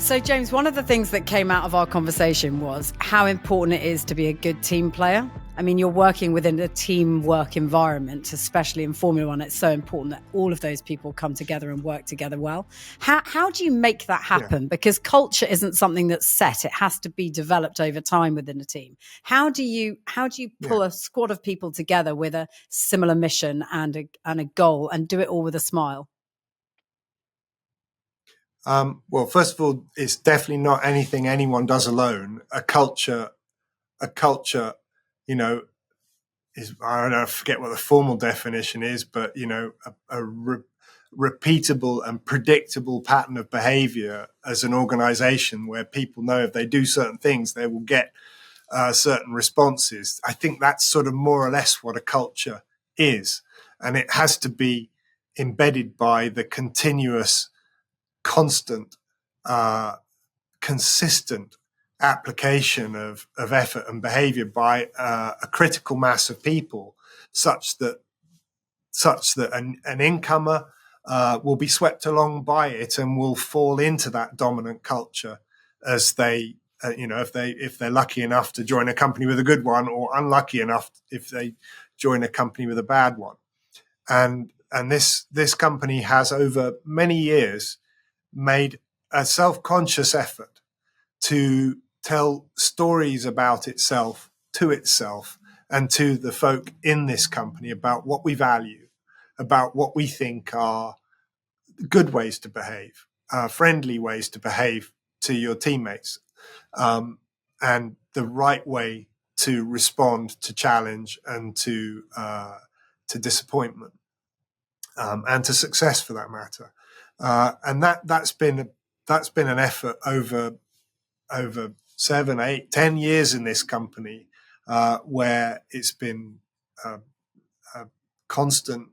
So, James, one of the things that came out of our conversation was how important it is to be a good team player. I mean, you're working within a teamwork environment, especially in Formula One. It's so important that all of those people come together and work together well. How do you make that happen? Yeah. Because culture isn't something that's set. It has to be developed over time within a team. How do you pull a squad of people together with a similar mission and a goal and do it all with a smile? Well, first of all, it's definitely not anything anyone does alone. A culture, is, I don't know, I forget what the formal definition is, but, repeatable and predictable pattern of behavior as an organization where people know if they do certain things, they will get certain responses. I think that's sort of more or less what a culture is. And it has to be embedded by the continuous, constant, consistent application of effort and behavior by a critical mass of people, such that an incomer will be swept along by it and will fall into that dominant culture as they, if they're lucky enough to join a company with a good one, or unlucky enough if they join a company with a bad one. And this company has over many years made a self-conscious effort to tell stories about itself to itself and to the folk in this company about what we value, about what we think are good ways to behave, friendly ways to behave to your teammates, and the right way to respond to challenge and to disappointment, and to success for that matter. And that's been an effort over 7, 8, 10 years in this company, where it's been a constant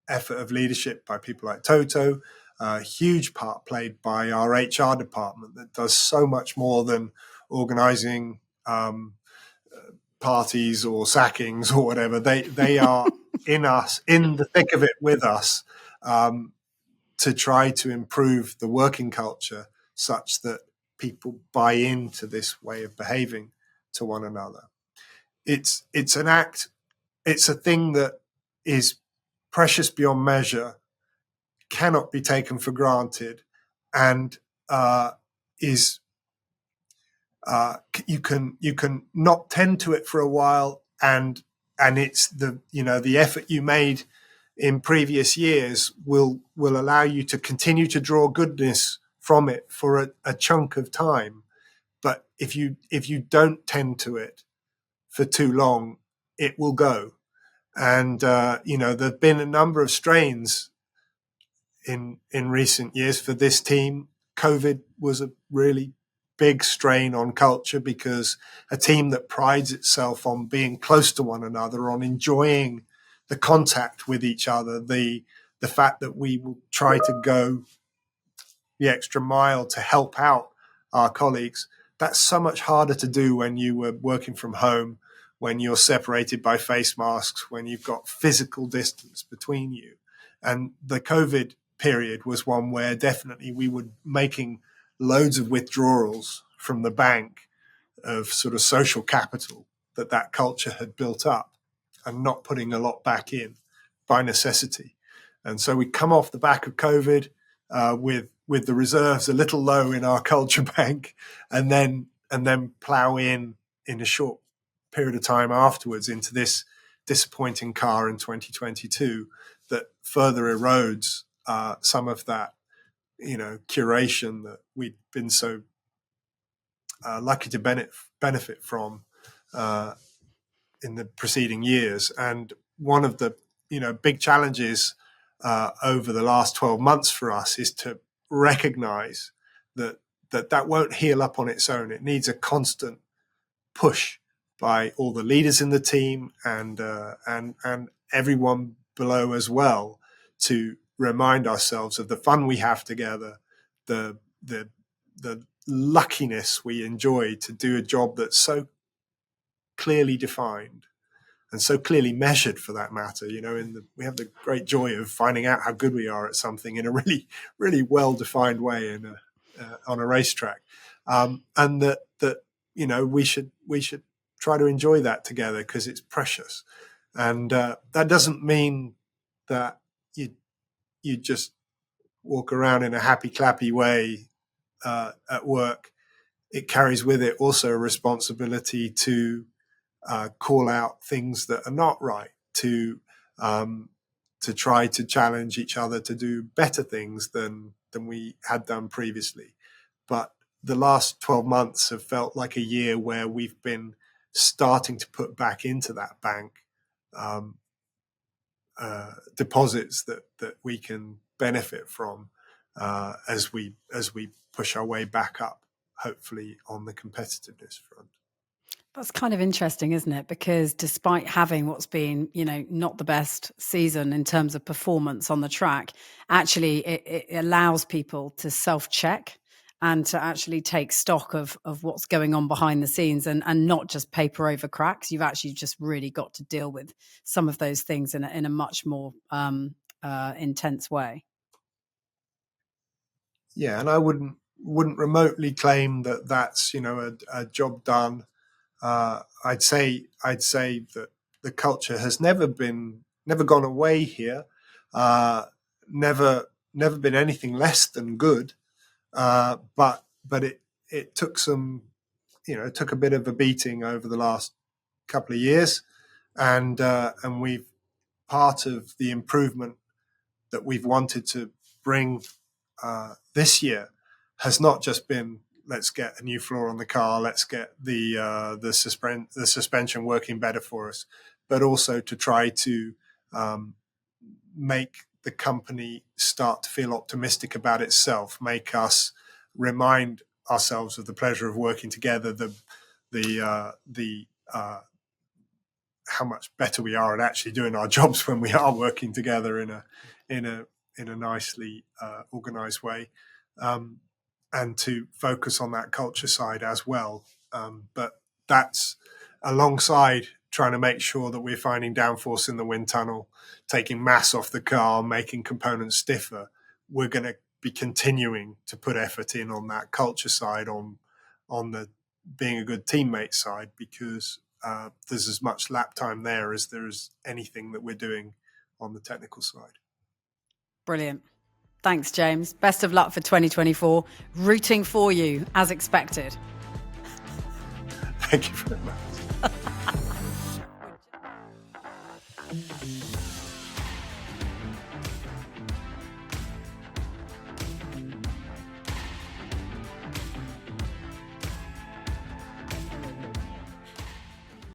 effort of leadership by people like Toto, a huge part played by our HR department that does so much more than organizing parties or sackings or whatever. They are in the thick of it with us, to try to improve the working culture such that people buy into this way of behaving to one another. It's an act. It's a thing that is precious beyond measure, cannot be taken for granted, and you can not tend to it for a while, and it's the effort you made in previous years will allow you to continue to draw goodness from it for a chunk of time. But if you don't tend to it for too long, it will go. And there've been a number of strains in recent years for this team. COVID was a really big strain on culture, because a team that prides itself on being close to one another, on enjoying the contact with each other, the fact that we will try to go the extra mile to help out our colleagues, that's so much harder to do when you were working from home, when you're separated by face masks, when you've got physical distance between you. And the COVID period was one where definitely we were making loads of withdrawals from the bank of sort of social capital that culture had built up, and not putting a lot back in by necessity. And so we come off the back of COVID with the reserves a little low in our culture bank, and then plow in a short period of time afterwards into this disappointing car in 2022 that further erodes some of that, curation that we'd been so lucky to benefit from in the preceding years. And one of the big challenges over the last 12 months for us is to recognize that won't heal up on its own. It needs a constant push by all the leaders in the team and everyone below as well, to remind ourselves of the fun we have together, the luckiness we enjoy to do a job that's so clearly defined and so clearly measured, for that matter. We have the great joy of finding out how good we are at something in a really, really well-defined way on a racetrack, and that we should try to enjoy that together because it's precious, and that doesn't mean that you just walk around in a happy clappy way at work. It carries with it also a responsibility to call out things that are not right, to try to challenge each other to do better things than we had done previously. But the last 12 months have felt like a year where we've been starting to put back into that bank deposits that we can benefit from as we push our way back up, hopefully on the competitiveness front. That's kind of interesting, isn't it? Because despite having what's been, not the best season in terms of performance on the track, actually it allows people to self-check and to actually take stock of what's going on behind the scenes and not just paper over cracks. You've actually just really got to deal with some of those things in a much more intense way. Yeah, and I wouldn't remotely claim that that's a job done. I'd say that the culture has never gone away here, never been anything less than good. But it took it took a bit of a beating over the last couple of years, and we've part of the improvement that we've wanted to bring this year has not just been let's get a new floor on the car, let's get the suspension working better for us, but also to try to make the company start to feel optimistic about itself, make us remind ourselves of the pleasure of working together, how much better we are at actually doing our jobs when we are working together in a nicely organized way, and to focus on that culture side as well. But that's alongside trying to make sure that we're finding downforce in the wind tunnel, taking mass off the car, making components stiffer. We're going to be continuing to put effort in on that culture side, on the being a good teammate side, because there's as much lap time there as there is anything that we're doing on the technical side. Brilliant. Thanks, James. Best of luck for 2024. Rooting for you, as expected. Thank you very much.